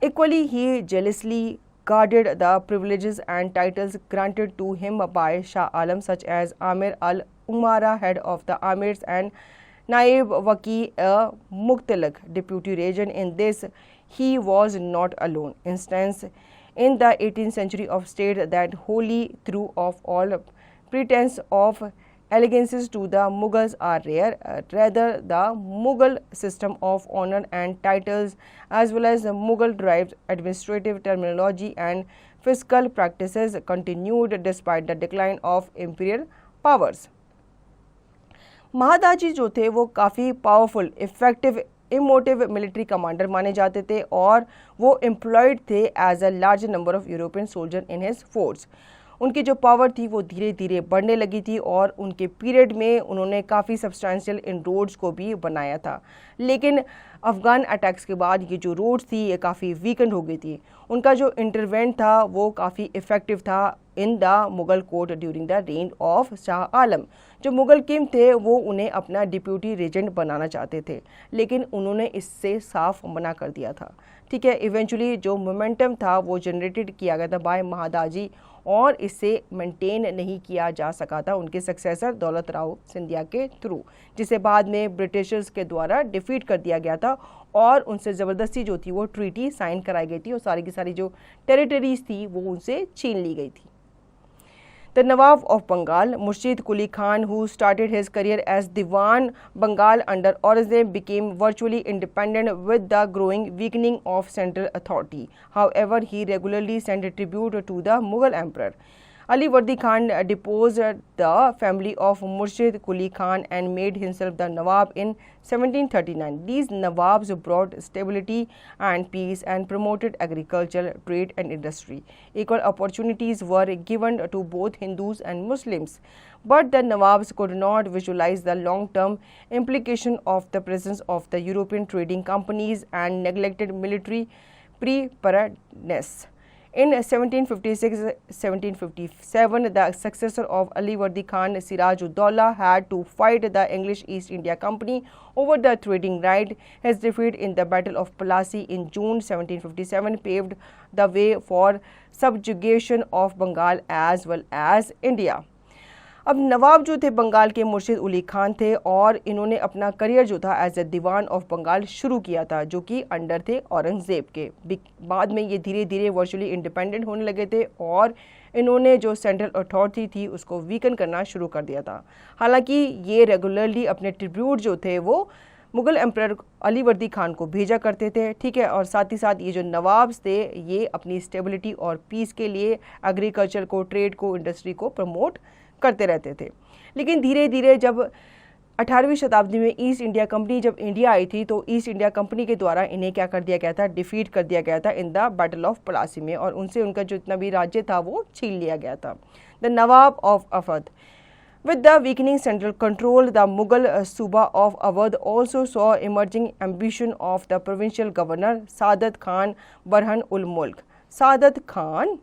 Equally, he jealously guarded the privileges and titles granted to him by Shah Alam, such as Amir al-Umara, head of the Amirs, and Naib Waki, a Muqtalak, deputy regent. In this, he was not alone. Instance in the 18th century of state that wholly threw off all pretense of allegiances to the Mughals are rare. Rather, the Mughal system of honor and titles, as well as the Mughal-derived administrative terminology and fiscal practices, continued despite the decline of imperial powers. Mahadaji जो थे वो काफ़ी powerful, effective emotive military commander माने जाते थे और वो employed थे as a large number of European soldier in his force. उनकी जो पावर थी वो धीरे धीरे बढ़ने लगी थी और उनके पीरियड में उन्होंने काफ़ी सब्सटेंशियल इन रोड्स को भी बनाया था। लेकिन अफ़गान अटैक्स के बाद ये जो रोड्स थी ये काफ़ी वीकेंड हो गई थी। उनका जो इंटरवेंट था वो काफ़ी इफ़ेक्टिव था in the Mughal court during the reign of Shah Alam. जो मुग़ल किंग थे वो उन्हें अपना डिप्यूटी रेजेंट बनाना चाहते थे, लेकिन उन्होंने इससे साफ मना कर दिया था। ठीक है, इवेंचुअली जो मोमेंटम था वो जनरेटेड किया गया था बाय महादाजी और इसे मेंटेन नहीं किया जा सका था उनके सक्सेसर दौलत राव सिंधिया के थ्रू, जिसे बाद में ब्रिटिशर्स के द्वारा डिफीट कर दिया गया था और उनसे ज़बरदस्ती जो थी वो ट्रीटी साइन कराई गई थी और सारी की सारी जो टेरिटरीज थी वो उनसे छीन ली गई थी। The Nawab of Bengal, Murshid Quli Khan, who started his career as Diwan Bengal under Aurangzeb, became virtually independent with the growing weakening of central authority. However, he regularly sent tribute to the Mughal emperor. Ali Wardi Khan deposed the family of Murshid Quli Khan and made himself the Nawab in 1739. These Nawabs brought stability and peace and promoted agriculture, trade and industry. Equal opportunities were given to both Hindus and Muslims. But the Nawabs could not visualize the long-term implication of the presence of the European trading companies and neglected military preparedness. In 1756-1757, the successor of Ali Wardi Khan, Siraj-ud-Daulah, had to fight the English East India Company over the trading right. His defeat in the Battle of Plassey in June 1757 paved the way for subjugation of Bengal as well as India. अब नवाब जो थे बंगाल के मुर्शिद उली खान थे और इन्होंने अपना career जो था as a diwan of Bengal शुरू किया था, जो कि अंडर थे औरंगज़ेब के। बाद में ये धीरे धीरे वर्चुअली इंडिपेंडेंट होने लगे थे और इन्होंने जो सेंट्रल अथॉरिटी थी उसको वीकन करना शुरू कर दिया था। हालांकि ये रेगुलरली अपने ट्रिब्यूट जो थे वो मुग़ल एम्परर अली वर्दी खान को भेजा करते थे। ठीक है, और साथ ही साथ ये जो नवाब्स थे ये अपनी स्टेबिलिटी और पीस के लिए एग्रीकल्चर को, ट्रेड को, इंडस्ट्री को प्रमोट करते रहते थे। लेकिन धीरे धीरे जब 18वीं शताब्दी में ईस्ट इंडिया कंपनी जब इंडिया आई थी तो ईस्ट इंडिया कंपनी के द्वारा इन्हें क्या कर दिया गया था, डिफीट कर दिया गया था in the battle of Plassey में, और उनसे उनका जो इतना भी राज्य था वो छीन लिया गया था। The Nawab of Awadh, with the weakening central control, the Mughal Suba of Awadh also saw emerging ambition of the provincial governor Saadat Khan Burhan ul Mulk. Saadat Khan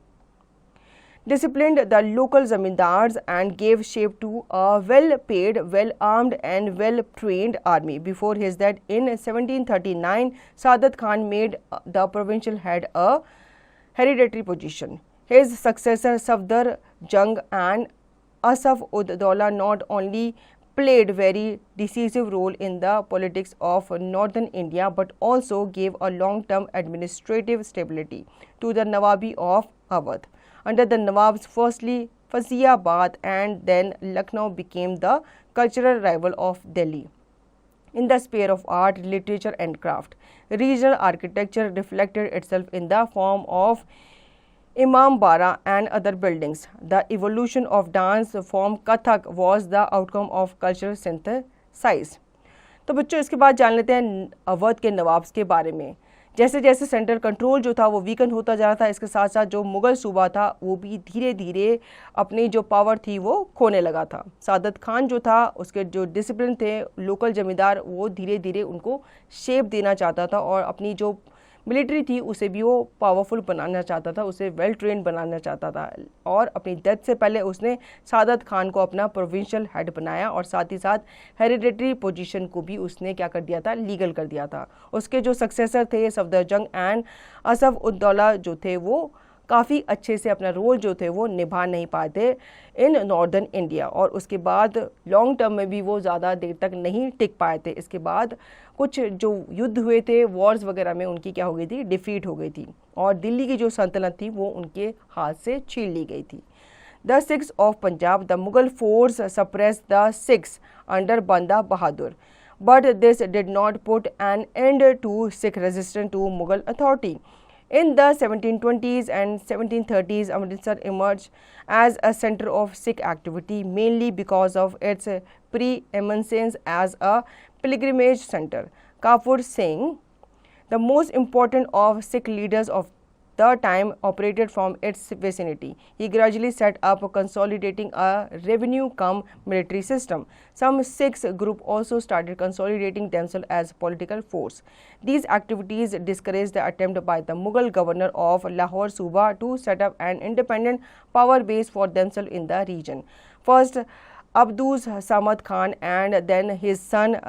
disciplined the local zamindars and gave shape to a well-paid, well-armed and well-trained army. Before his death in 1739, Saadat Khan made the provincial head a hereditary position. His successor Safdar Jung and Asaf-ud-Daulah not only played very decisive role in the politics of northern India but also gave a long-term administrative stability to the Nawabi of Awadh. Under the Nawabs, firstly Faisalabad and then Lucknow became the cultural rival of Delhi. In the sphere of art, literature and craft, regional architecture reflected itself in the form of Imam Bara and other buildings. The evolution of dance form Kathak was the outcome of cultural synthesis. तो बच्चों इसके बाद जान लेते हैं अवध के nawabs के बारे में। जैसे जैसे सेंट्रल कंट्रोल जो था वो वीकन होता जा रहा था, इसके साथ साथ जो मुग़ल सूबा था वो भी धीरे धीरे अपनी जो पावर थी वो खोने लगा था। सादत खान जो था उसके जो डिसिप्लिन थे, लोकल जमींदार, वो धीरे धीरे उनको शेप देना चाहता था और अपनी जो मिलिट्री थी उसे भी वो पावरफुल बनाना चाहता था, उसे वेल ट्रेन बनाना चाहता था। और अपनी डेथ से पहले उसने सादत खान को अपना प्रोविंशियल हेड बनाया और साथ ही साथ हेरिडेटरी पोजीशन को भी उसने क्या कर दिया था, लीगल कर दिया था। उसके जो सक्सेसर थे सफदर जंग एंड असफ-उद-दौला जो थे वो काफ़ी अच्छे से अपना रोल जो थे वो निभा नहीं पाए थे इन नॉर्दर्न इंडिया, और उसके बाद लॉन्ग टर्म में भी वो ज़्यादा देर तक नहीं टिक पाए थे। इसके बाद कुछ जो युद्ध हुए थे, वॉर्स वगैरह में उनकी क्या हो गई थी, डिफीट हो गई थी और दिल्ली की जो सल्तनत थी वो उनके हाथ से छीन ली गई थी। The Sikhs of Punjab, the Mughal force suppress the Sikhs under बंदा बहादुर, but this did not put an end to Sikh resistance to Mughal authority. In the 1720s and 1730s, Amritsar emerged as a center of Sikh activity, mainly because of its preeminence as a pilgrimage center. Kafur Singh, the most important of Sikh leaders of the time, operated from its vicinity. He gradually set up consolidating a revenue-cum-military system. Some Sikhs group also started consolidating themselves as political force. These activities discouraged the attempt by the Mughal governor of Lahore Suba to set up an independent power base for themselves in the region. First, Abdus Samad Khan and then his son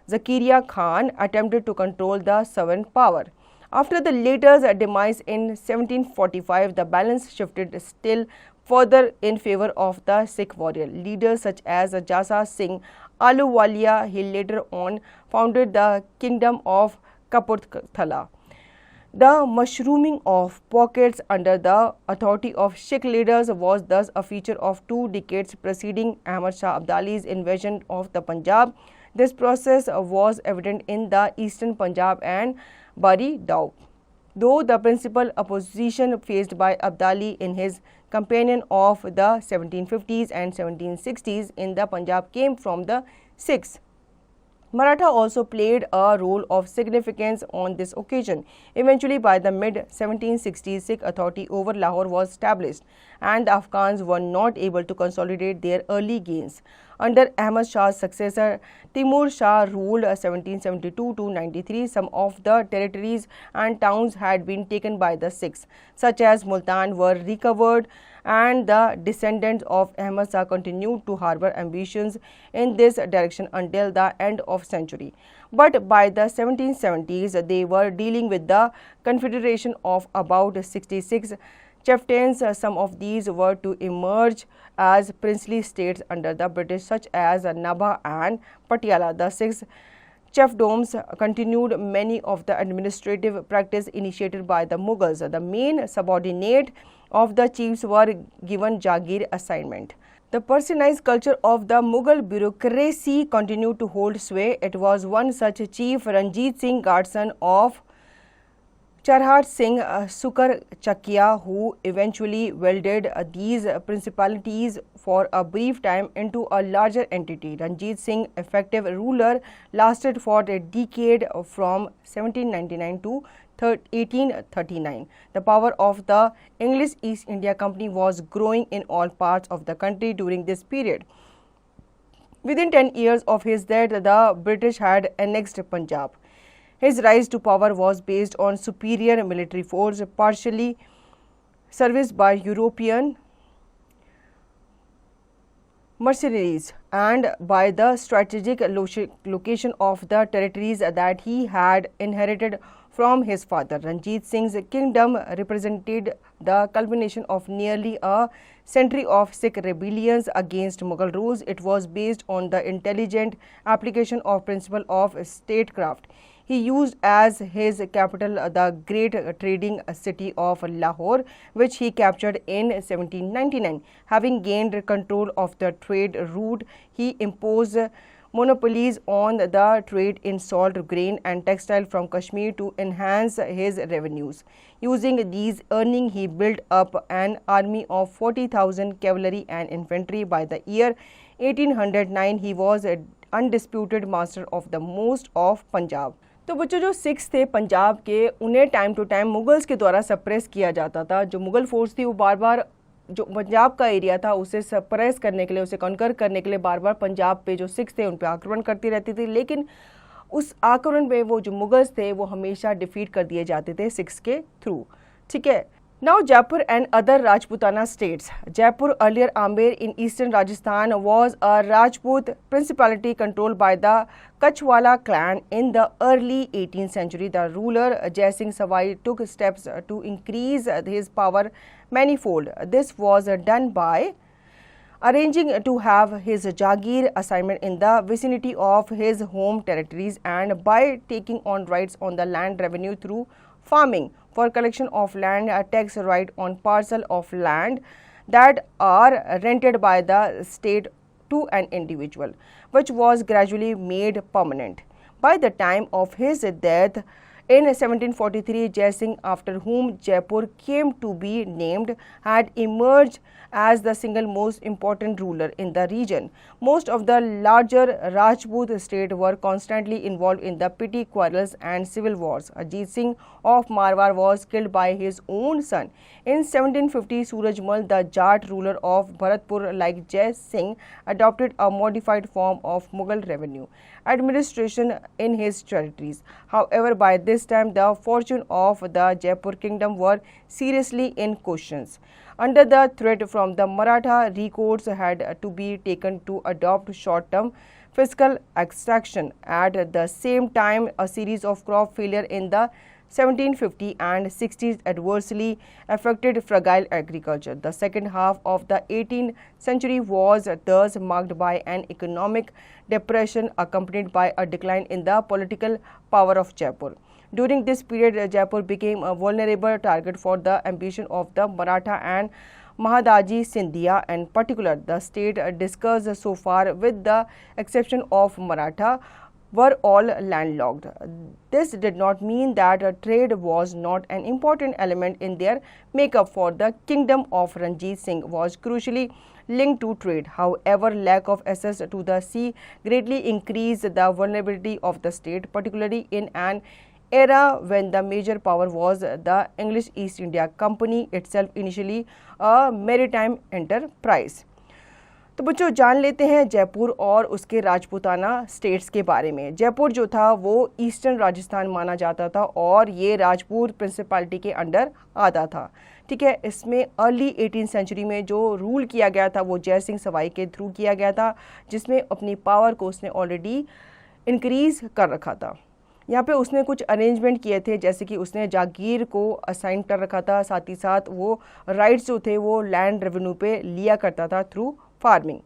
Zakaria Khan attempted to control the sovereign power. After the latter's demise in 1745, the balance shifted still further in favor of the Sikh warrior leaders such as Jasa Singh Ahluwalia. He later on founded the kingdom of Kapurthala. The mushrooming of pockets under the authority of Sikh leaders was thus a feature of 2 decades preceding Ahmad Shah Abdali's invasion of the Punjab. This process was evident in the eastern Punjab and Bari Dao, though the principal opposition faced by Abdali in his campaign of the 1750s and 1760s in the Punjab came from the Sikhs. Maratha also played a role of significance on this occasion. Eventually, by the mid-1760s, Sikh authority over Lahore was established, and the Afghans were not able to consolidate their early gains. Under Ahmad Shah's successor, Timur Shah ruled 1772 to 93. Some of the territories and towns had been taken by the Sikhs, such as Multan, were recovered, and the descendants of Ahmad Shah continued to harbor ambitions in this direction until the end of century. But by the 1770s, they were dealing with the confederation of about 66 chieftains. Some of these were to emerge as princely states under the British, such as Nabha and Patiala. The 6 chiefdoms continued many of the administrative practice initiated by the Mughals. The main subordinate of the chiefs were given Jagir assignment. The personalized culture of the Mughal bureaucracy continued to hold sway. It was one such chief, Ranjit Singh, godson of Charhat Singh Sukar Chakia, who eventually welded these principalities for a brief time into a larger entity. Ranjit Singh's effective ruler lasted for a decade from 1799 to 1839. The power of the English East India Company was growing in all parts of the country during this period. Within 10 years of his death, the British had annexed Punjab. His rise to power was based on superior military force, partially serviced by European mercenaries, and by the strategic location of the territories that he had inherited from his father. Ranjit Singh's kingdom represented the culmination of nearly a century of Sikh rebellions against Mughal rules. It was based on the intelligent application of principle of statecraft. He used as his capital the great trading city of Lahore, which he captured in 1799. Having gained control of the trade route, he imposed monopolies on the trade in salt, grain and textile from Kashmir to enhance his revenues. Using these earnings, he built up an army of 40,000 cavalry and infantry. By the year 1809, he was an undisputed master of the most of Punjab. तो बच्चों, जो Sikhs थे पंजाब के, उन्हें time to time Mughals के द्वारा suppress किया जाता था. जो मुगल फोर्स थी वो बार बार जो पंजाब का एरिया था उसे सप्रेस करने के लिए, उसे कॉन्कर करने के लिए बार बार पंजाब पे जो सिख्स थे उन पे आक्रमण करती रहती थी. लेकिन उस आक्रमण में वो जो मुगल्स थे वो हमेशा डिफीट कर दिए जाते थे सिख्स के थ्रू. ठीक है. Now Jaipur and other Rajputana states. Jaipur, earlier Amber in eastern Rajasthan, was a Rajput principality controlled by the Kachwala clan. In the early 18th century, the ruler Jai Singh Savai took steps to increase his power manifold. This was done by arranging to have his Jagir assignment in the vicinity of his home territories and by taking on rights on the land revenue through farming. For collection of land, a tax right on parcel of land that are rented by the state to an individual, which was gradually made permanent. By the time of his death In 1743, Jai Singh, after whom Jaipur came to be named, had emerged as the single most important ruler in the region. Most of the larger Rajput states were constantly involved in the petty quarrels and civil wars. Ajit Singh of Marwar was killed by his own son. In 1750, Surajmal, the Jat ruler of Bharatpur, like Jai Singh, adopted a modified form of Mughal revenue administration in his territories. However, by this time, the fortune of the Jaipur kingdom were seriously in question. Under the threat from the Maratha, recourse had to be taken to adopt short-term fiscal extraction. At the same time, a series of crop failure in the 1750 and 60s adversely affected fragile agriculture. The second half of the 18th century was thus marked by an economic depression accompanied by a decline in the political power of Jaipur. During this period, Jaipur became a vulnerable target for the ambition of the Maratha and Mahadaji Scindia. In particular, the state discussed so far, with the exception of Maratha, were all landlocked. This did not mean that trade was not an important element in their makeup, for the kingdom of Ranjit Singh was crucially linked to trade. However, lack of access to the sea greatly increased the vulnerability of the state, particularly in an era when the major power was the English East India Company, itself initially a maritime enterprise. तो बच्चों, जान लेते हैं जयपुर और उसके Rajputana states के बारे में। जयपुर जो था वो ईस्टर्न राजस्थान माना जाता था और ये राजपूत प्रिंसिपलिटी के अंडर आता था। ठीक है, इसमें अर्ली 18th सेंचुरी में जो रूल किया गया था वो जय सिंह सवाई के थ्रू किया गया था, जिसमें अपनी पावर को उसने ऑलरेडी इंक्रीज कर रखा था। यहाँ पे उसने कुछ अरेंजमेंट किए थे, जैसे कि उसने जागीर को असाइन कर रखा था, साथ ही साथ वो राइट्स जो थे वो लैंड रेवेन्यू पे लिया करता था थ्रू फार्मिंग।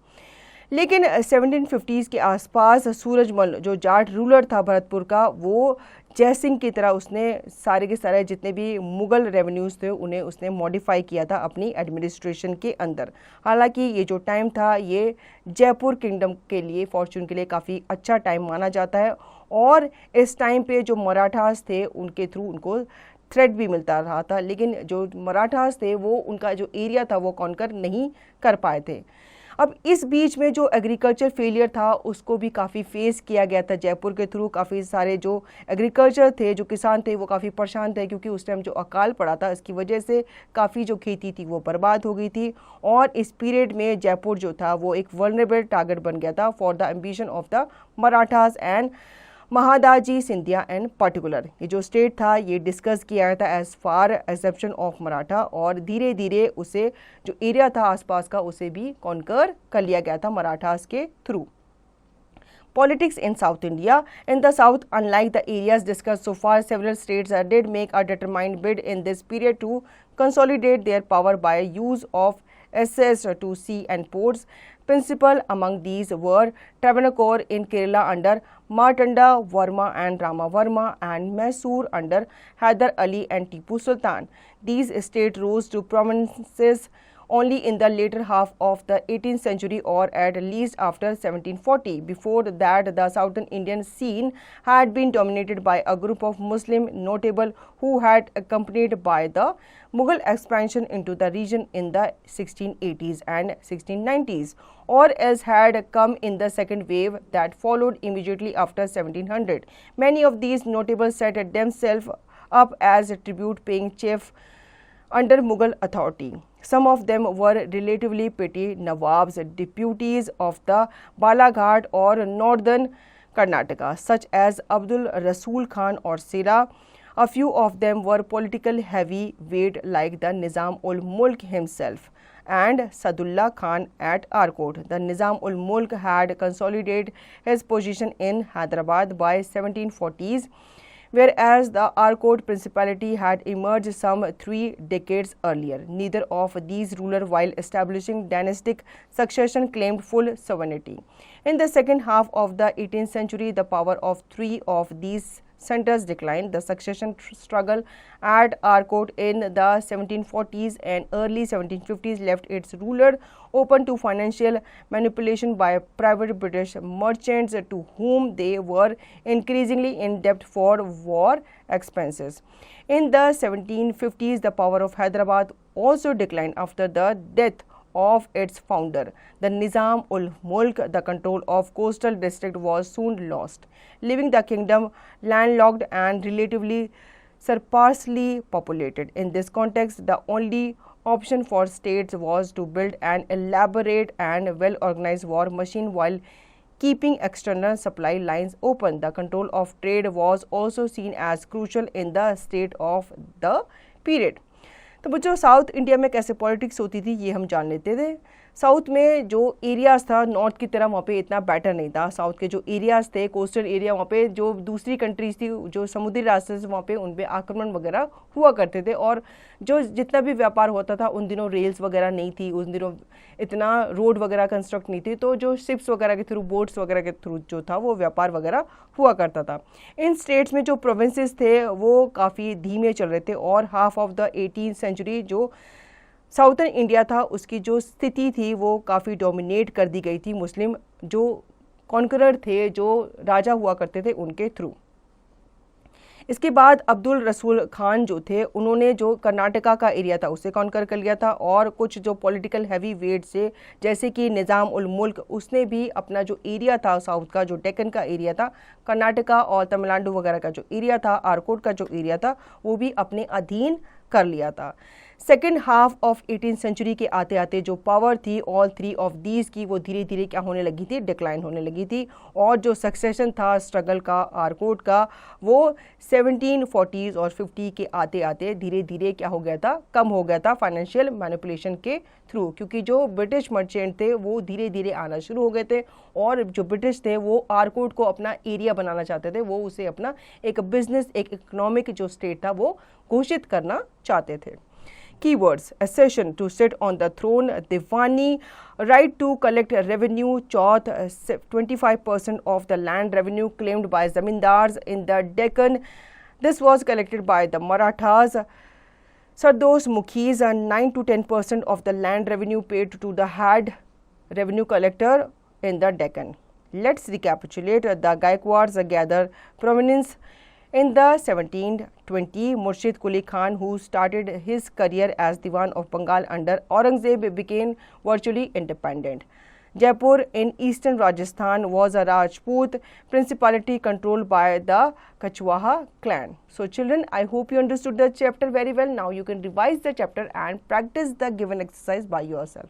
लेकिन 1750s के आसपास सूरजमल जो जाट रूलर था भरतपुर का, वो जय सिंह की तरह उसने सारे के सारे जितने भी मुगल रेवेन्यूज़ थे उन्हें उसने मॉडिफाई किया था अपनी एडमिनिस्ट्रेशन के अंदर। हालांकि ये जो टाइम था ये जयपुर किंगडम के लिए, फॉर्चून के लिए काफ़ी अच्छा टाइम माना जाता है और इस टाइम पे जो मराठास थे उनके थ्रू उनको थ्रेट भी मिलता रहा था, लेकिन जो मराठास थे वो उनका जो एरिया था वो कॉन्कर नहीं कर पाए थे। अब इस बीच में जो एग्रीकल्चर फेलियर था उसको भी काफ़ी फेस किया गया था जयपुर के थ्रू। काफ़ी सारे जो एग्रीकल्चर थे, जो किसान थे, वो काफ़ी परेशान थे, क्योंकि उस टाइम जो अकाल पड़ा था इसकी वजह से काफ़ी जो खेती थी वो बर्बाद हो गई थी। और इस पीरियड में जयपुर जो था वो एक वल्नरेबल टारगेट बन गया था for the ambition of the Marathas and Mahadaji Scindia and particular. ये जो स्टेट था ये डिस्कस किया गया था as far exception of Maratha, और धीरे धीरे उसे जो एरिया था आसपास का उसे भी कॉन्कर कर लिया गया था मराठास के through. Politics in South India. In the South, unlike the areas discussed so far, several states did make a determined bid in this period to consolidate their power by use of access to sea and ports. Principal among these were Travancore in Kerala under Martanda Varma and Rama Varma, and Mysore under Hyder Ali and Tipu Sultan. These states rose to prominence only in the later half of the 18th century, or at least after 1740. Before that, the southern Indian scene had been dominated by a group of Muslim notables who had accompanied by the Mughal expansion into the region in the 1680s and 1690s, or else had come in the second wave that followed immediately after 1700. Many of these notables set themselves up as tribute-paying chiefs under Mughal authority. Some of them were relatively petty Nawabs, deputies of the Balaghat or northern Karnataka, such as Abdul Rasul Khan or Sera. A few of them were political heavyweight like the Nizam-ul-Mulk himself and Sadullah Khan at Arcot. The Nizam-ul-Mulk had consolidated his position in Hyderabad by 1740s, whereas the Arcot Principality had emerged some 3 decades earlier. Neither of these rulers, while establishing dynastic succession, claimed full sovereignty. In the second half of the 18th century, the power of 3 of these centers decline. The succession struggle at Arcot in the 1740s and early 1750s left its ruler open to financial manipulation by private British merchants to whom they were increasingly in debt for war expenses. In the 1750s, the power of Hyderabad also declined after the death of its founder, the Nizam-ul-Mulk. The control of coastal district was soon lost, leaving the kingdom landlocked and relatively sparsely populated. In this context, the only option for states was to build an elaborate and well-organized war machine while keeping external supply lines open. The control of trade was also seen as crucial in the state of the period. तो बच्चों, south India में कैसे politics होती थी ये हम जान लेते थे। साउथ में जो एरियाज़ था नॉर्थ की तरह वहाँ पे इतना बेटर नहीं था। साउथ के जो एरियाज़ थे कोस्टल एरिया, वहाँ पे जो दूसरी कंट्रीज़ थी जो समुद्री रास्ते से वहाँ पे उन पे आक्रमण वगैरह हुआ करते थे, और जो जितना भी व्यापार होता था उन दिनों रेल्स वगैरह नहीं थी, उन दिनों इतना रोड वगैरह कंस्ट्रक्ट नहीं थी, तो जो शिप्स वगैरह के थ्रू, बोट्स वगैरह के थ्रू जो था वो व्यापार वगैरह हुआ करता था। इन स्टेट्स में जो प्रोविंसेस थे वो काफ़ी धीमे चल रहे थे, और half of the 18th century जो साउथर्न इंडिया था उसकी जो स्थिति थी वो काफ़ी डोमिनेट कर दी गई थी मुस्लिम जो कॉन्करर थे, जो राजा हुआ करते थे, उनके थ्रू। इसके बाद अब्दुल रसूल खान जो थे उन्होंने जो कर्नाटका का एरिया था उसे कॉन्कर कर लिया था, और कुछ जो पॉलिटिकल हैवी वेट से जैसे कि निज़ाम उल मुल्क, उसने भी अपना जो एरिया था साउथ का, जो डेक्कन का एरिया था, कर्नाटका और तमिलनाडु वगैरह का जो एरिया था, आरकोट का जो एरिया था, वो भी अपने अधीन कर लिया था। Second half of 18th century के आते आते जो पावर थी ऑल थ्री ऑफ दीज की वो धीरे धीरे क्या होने लगी थी, डिक्लाइन होने लगी थी, और जो सक्सेशन था स्ट्रगल का आरकोट का वो 1740s और 50 के आते आते धीरे धीरे क्या हो गया था, कम हो गया था फाइनेंशियल मैनिपुलेशन के थ्रू, क्योंकि जो ब्रिटिश मर्चेंट थे वो धीरे धीरे आना शुरू हो गए थे, और जो ब्रिटिश थे वो आरकोट को अपना एरिया बनाना चाहते थे, वो उसे अपना एक बिजनेस, एक इकोनॉमिक जो स्टेट था वो घोषित करना चाहते थे। Keywords: accession, to sit on the throne; Diwani, right to collect revenue; Chauth, 25% of the land revenue claimed by zamindars in the Deccan. This was collected by the Marathas. Sardos Mukhis, 9 to 10% of the land revenue paid to the head revenue collector in the Deccan. Let's recapitulate. The Gaikwads gather prominence in the 1720. Murshid Quli Khan, who started his career as Diwan of Bengal under Aurangzeb, became virtually independent. Jaipur in eastern Rajasthan was a Rajput principality controlled by the Kachwaha clan. So children, I hope you understood the chapter very well. Now you can revise the chapter and practice the given exercise by yourself.